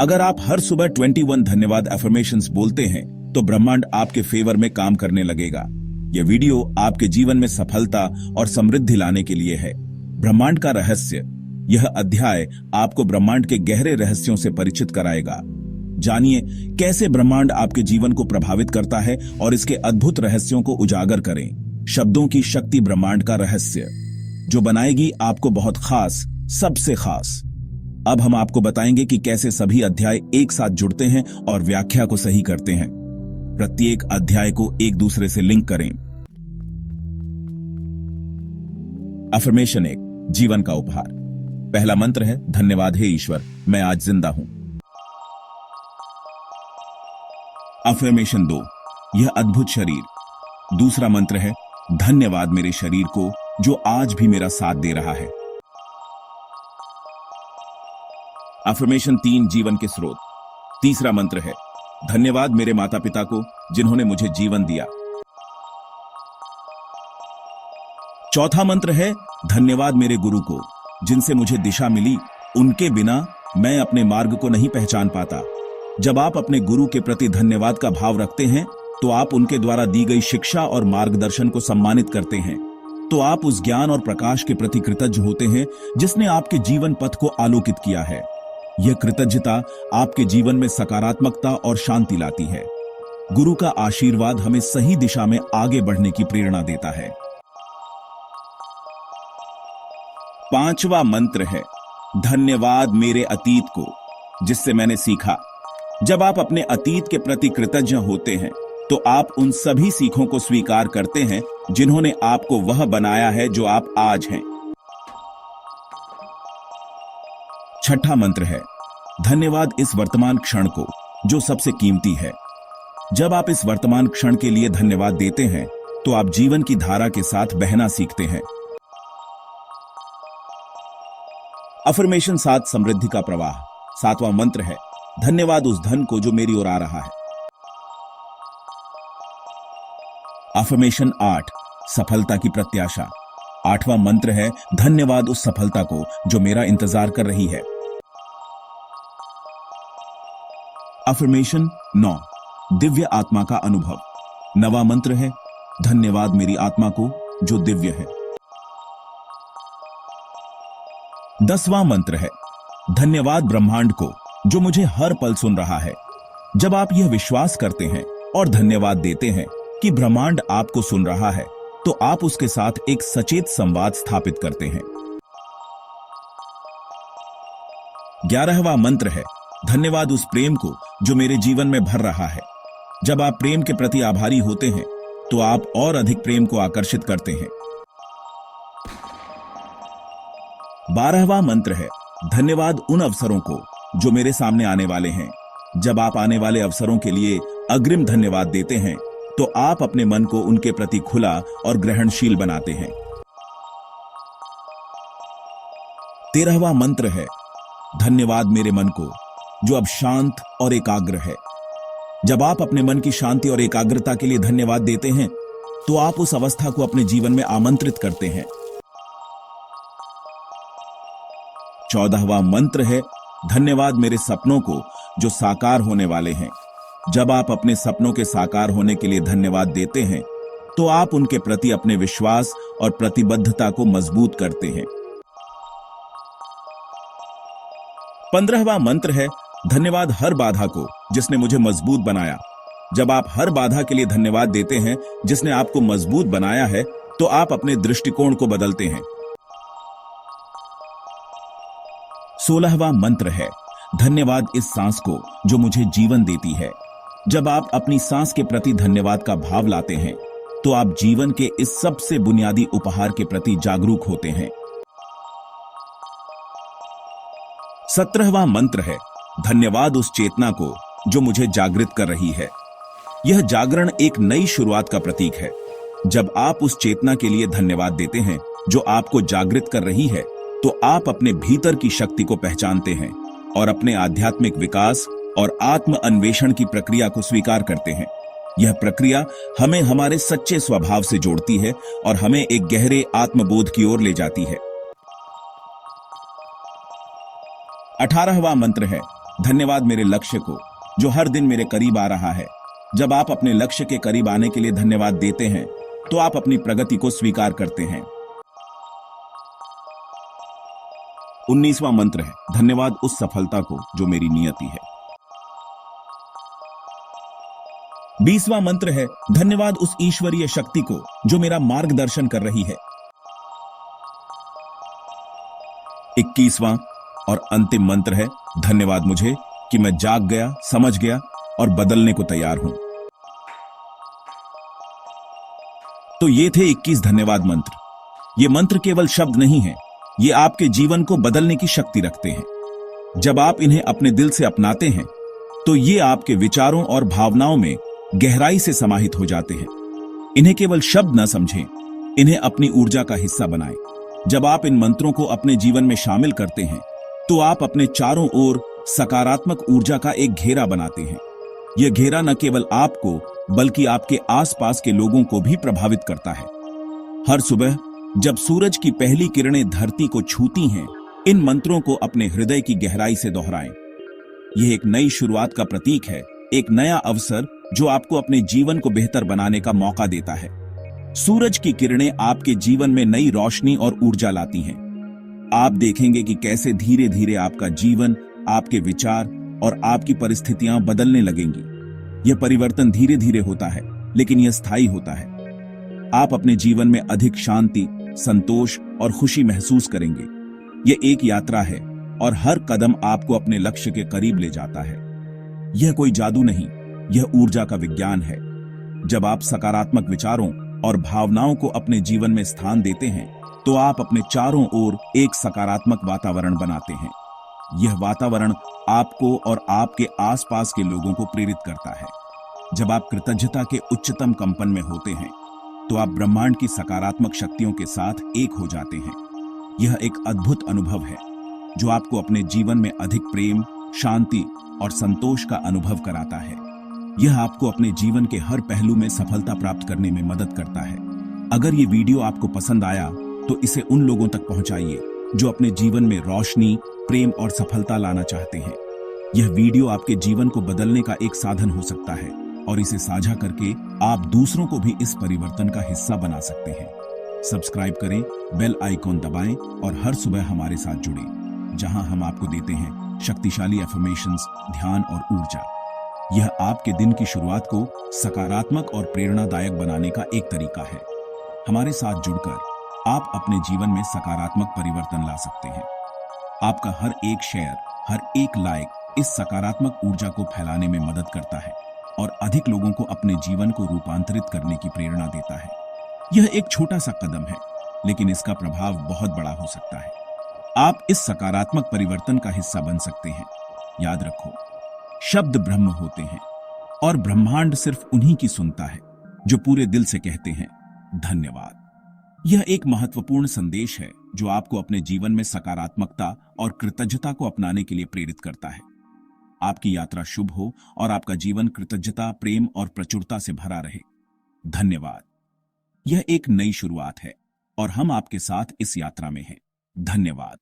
अगर आप हर सुबह 21 धन्यवाद अफर्मेशंस बोलते हैं तो ब्रह्मांड आपके फेवर में काम करने लगेगा। यह वीडियो आपके जीवन में सफलता और समृद्धि लाने के लिए है। ब्रह्मांड का रहस्य। यह अध्याय आपको ब्रह्मांड के गहरे रहस्यों से परिचित कराएगा। जानिए कैसे ब्रह्मांड आपके जीवन को प्रभावित करता है और इसके अद्भुत रहस्यों को उजागर करें। शब्दों की शक्ति, ब्रह्मांड का रहस्य, जो बनाएगी आपको बहुत खास, सबसे खास। अब हम आपको बताएंगे कि कैसे सभी अध्याय एक साथ जुड़ते हैं और व्याख्या को सही करते हैं। प्रत्येक अध्याय को एक दूसरे से लिंक करें। अफर्मेशन 1, जीवन का उपहार। पहला मंत्र है, धन्यवाद हे ईश्वर, मैं आज जिंदा हूं। अफर्मेशन 2, यह अद्भुत शरीर। दूसरा मंत्र है, धन्यवाद मेरे शरीर को जो आज भी मेरा साथ दे रहा है। अफर्मेशन 3, जीवन के स्रोत। तीसरा मंत्र है, धन्यवाद मेरे माता पिता को जिन्होंने मुझे जीवन दिया। चौथा मंत्र है, धन्यवाद मेरे गुरु को जिनसे मुझे दिशा मिली, उनके बिना मैं अपने मार्ग को नहीं पहचान पाता। जब आप अपने गुरु के प्रति धन्यवाद का भाव रखते हैं तो आप उनके द्वारा दी गई शिक्षा और मार्गदर्शन को सम्मानित करते हैं। तो आप उस ज्ञान और प्रकाश के प्रति कृतज्ञ होते हैं जिसने आपके जीवन पथ को आलोकित किया है। यह कृतज्ञता आपके जीवन में सकारात्मकता और शांति लाती है। गुरु का आशीर्वाद हमें सही दिशा में आगे बढ़ने की प्रेरणा देता है। पांचवा मंत्र है, धन्यवाद मेरे अतीत को जिससे मैंने सीखा। जब आप अपने अतीत के प्रति कृतज्ञ होते हैं तो आप उन सभी सीखों को स्वीकार करते हैं जिन्होंने आपको वह बनाया है जो आप आज हैं। छठा मंत्र है, धन्यवाद इस वर्तमान क्षण को जो सबसे कीमती है। जब आप इस वर्तमान क्षण के लिए धन्यवाद देते हैं तो आप जीवन की धारा के साथ बहना सीखते हैं। अफर्मेशन 7, समृद्धि का प्रवाह। सातवां मंत्र है, धन्यवाद उस धन को जो मेरी ओर आ रहा है। अफर्मेशन 8, सफलता की प्रत्याशा। आठवां मंत्र है, धन्यवाद उस सफलता को जो मेरा इंतजार कर रही है। अफर्मेशन 9, दिव्य आत्मा का अनुभव। नवां मंत्र है, धन्यवाद मेरी आत्मा को जो दिव्य है। 10वां मंत्र है, धन्यवाद ब्रह्मांड को जो मुझे हर पल सुन रहा है। जब आप यह विश्वास करते हैं और धन्यवाद देते हैं कि ब्रह्मांड आपको सुन रहा है तो आप उसके साथ एक सचेत संवाद स्थापित करते हैं। 11वां मंत्र है, धन्यवाद उस प्रेम को जो मेरे जीवन में भर रहा है। जब आप प्रेम के प्रति आभारी होते हैं तो आप और अधिक प्रेम को आकर्षित करते हैं। 12वां मंत्र है, धन्यवाद उन अवसरों को जो मेरे सामने आने वाले हैं। जब आप आने वाले अवसरों के लिए अग्रिम धन्यवाद देते हैं तो आप अपने मन को उनके प्रति खुला और ग्रहणशील बनाते हैं। 13वां मंत्र है, धन्यवाद मेरे मन को जो अब शांत और एकाग्र है। जब आप अपने मन की शांति और एकाग्रता के लिए धन्यवाद देते हैं तो आप उस अवस्था को अपने जीवन में आमंत्रित करते हैं। 14वां मंत्र है, धन्यवाद मेरे सपनों को जो साकार होने वाले हैं। जब आप अपने सपनों के साकार होने के लिए धन्यवाद देते हैं तो आप उनके प्रति अपने विश्वास और प्रतिबद्धता को मजबूत करते हैं। 15वां मंत्र है, धन्यवाद हर बाधा को जिसने मुझे मजबूत बनाया। जब आप हर बाधा के लिए धन्यवाद देते हैं जिसने आपको मजबूत बनाया है तो आप अपने दृष्टिकोण को बदलते हैं। 16वां मंत्र है, धन्यवाद इस सांस को जो मुझे जीवन देती है। जब आप अपनी सांस के प्रति धन्यवाद का भाव लाते हैं तो आप जीवन के इस सबसे बुनियादी उपहार के प्रति जागरूक होते हैं। 17वां मंत्र है, धन्यवाद उस चेतना को जो मुझे जागृत कर रही है। यह जागरण एक नई शुरुआत का प्रतीक है। जब आप उस चेतना के लिए धन्यवाद देते हैं जो आपको जागृत कर रही है तो आप अपने भीतर की शक्ति को पहचानते हैं और अपने आध्यात्मिक विकास और आत्म अन्वेषण की प्रक्रिया को स्वीकार करते हैं। यह प्रक्रिया हमें हमारे सच्चे स्वभाव से जोड़ती है और हमें एक गहरे आत्मबोध की ओर ले जाती है। 18वां मंत्र है, धन्यवाद मेरे लक्ष्य को, जो हर दिन मेरे करीब आ रहा है। जब आप अपने लक्ष्य के करीब आने के लिए धन्यवाद देते हैं, तो आप अपनी प्रगति को स्वीकार करते हैं। 19वां मंत्र है, धन्यवाद उस सफलता को जो मेरी नियति है। 20वां मंत्र है, धन्यवाद उस ईश्वरीय शक्ति को जो मेरा मार्गदर्शन कर रही है। 21वां और अंतिम मंत्र है, धन्यवाद मुझे कि मैं जाग गया, समझ गया और बदलने को तैयार हूं। तो ये थे 21 धन्यवाद मंत्र। ये मंत्र केवल शब्द नहीं है, ये आपके जीवन को बदलने की शक्ति रखते हैं। जब आप इन्हें अपने दिल से अपनाते हैं, तो ये आपके विचारों और भावनाओं में गहराई से समाहित हो जाते हैं। इन्हें केवल शब्द न समझें, इन्हें अपनी ऊर्जा का हिस्सा बनाएं। जब आप इन मंत्रों को अपने जीवन में शामिल करते हैं, तो आप अपने चारों ओर सकारात्मक ऊर्जा का एक घेरा बनाते हैं। यह घेरा न केवल आपको, बल्कि आपके आसपास के लोगों को भी प्रभावित करता है। हर सुबह जब सूरज की पहली किरणें धरती को छूती हैं, इन मंत्रों को अपने हृदय की गहराई से दोहराएं। यह एक नई शुरुआत का प्रतीक है, एक नया अवसर जो आपको अपने जीवन को बेहतर बनाने का मौका देता है। सूरज की किरणें आपके जीवन में नई रोशनी और ऊर्जा लाती हैं। आप देखेंगे कि कैसे धीरे धीरे आपका जीवन, आपके विचार और आपकी परिस्थितियां बदलने लगेंगी। यह परिवर्तन धीरे धीरे होता है, लेकिन यह स्थायी होता है। आप अपने जीवन में अधिक शांति, संतोष और खुशी महसूस करेंगे। यह एक यात्रा है और हर कदम आपको अपने लक्ष्य के करीब ले जाता है। यह कोई जादू नहीं, यह ऊर्जा का विज्ञान है। जब आप सकारात्मक विचारों और भावनाओं को अपने जीवन में स्थान देते हैं, तो आप अपने चारों ओर एक सकारात्मक वातावरण बनाते हैं। यह वातावरण आपको और आपके आसपास के लोगों को प्रेरित करता है। जब आप कृतज्ञता के उच्चतम कंपन में होते हैं, तो आप ब्रह्मांड की सकारात्मक शक्तियों के साथ एक हो जाते हैं। यह एक अद्भुत अनुभव है जो आपको अपने जीवन में अधिक प्रेम, शांति और संतोष का अनुभव कराता है। यह आपको अपने जीवन के हर पहलू में सफलता प्राप्त करने में मदद करता है। अगर ये वीडियो आपको पसंद आया, तो इसे उन लोगों तक पहुंचाइए जो अपने जीवन में रोशनी, प्रेम और सफलता लाना चाहते हैं। यह वीडियो आपके जीवन को बदलने का एक साधन हो सकता है और इसे साझा करके आप दूसरों को भी इस परिवर्तन का हिस्सा बना सकते हैं। सब्सक्राइब करें, बेल आइकॉन दबाएं और हर सुबह हमारे साथ जुड़ें, जहां हम आपको देते हैं शक्तिशाली एफर्मेशंस, ध्यान और ऊर्जा। यह आपके दिन की शुरुआत को सकारात्मक और प्रेरणादायक बनाने का एक तरीका है। हमारे साथ जुड़कर आप अपने जीवन में सकारात्मक परिवर्तन ला सकते हैं। आपका हर एक शेयर, हर एक लाइक इस सकारात्मक ऊर्जा को फैलाने में मदद करता है और अधिक लोगों को अपने जीवन को रूपांतरित करने की प्रेरणा देता है। यह एक छोटा सा कदम है, लेकिन इसका प्रभाव बहुत बड़ा हो सकता है। आप इस सकारात्मक परिवर्तन का हिस्सा बन सकते हैं। याद रखो, शब्द ब्रह्म होते हैं और ब्रह्मांड सिर्फ उन्हीं की सुनता है जो पूरे दिल से कहते हैं धन्यवाद। यह एक महत्वपूर्ण संदेश है जो आपको अपने जीवन में सकारात्मकता और कृतज्ञता को अपनाने के लिए प्रेरित करता है। आपकी यात्रा शुभ हो और आपका जीवन कृतज्ञता, प्रेम और प्रचुरता से भरा रहे। धन्यवाद। यह एक नई शुरुआत है और हम आपके साथ इस यात्रा में हैं। धन्यवाद।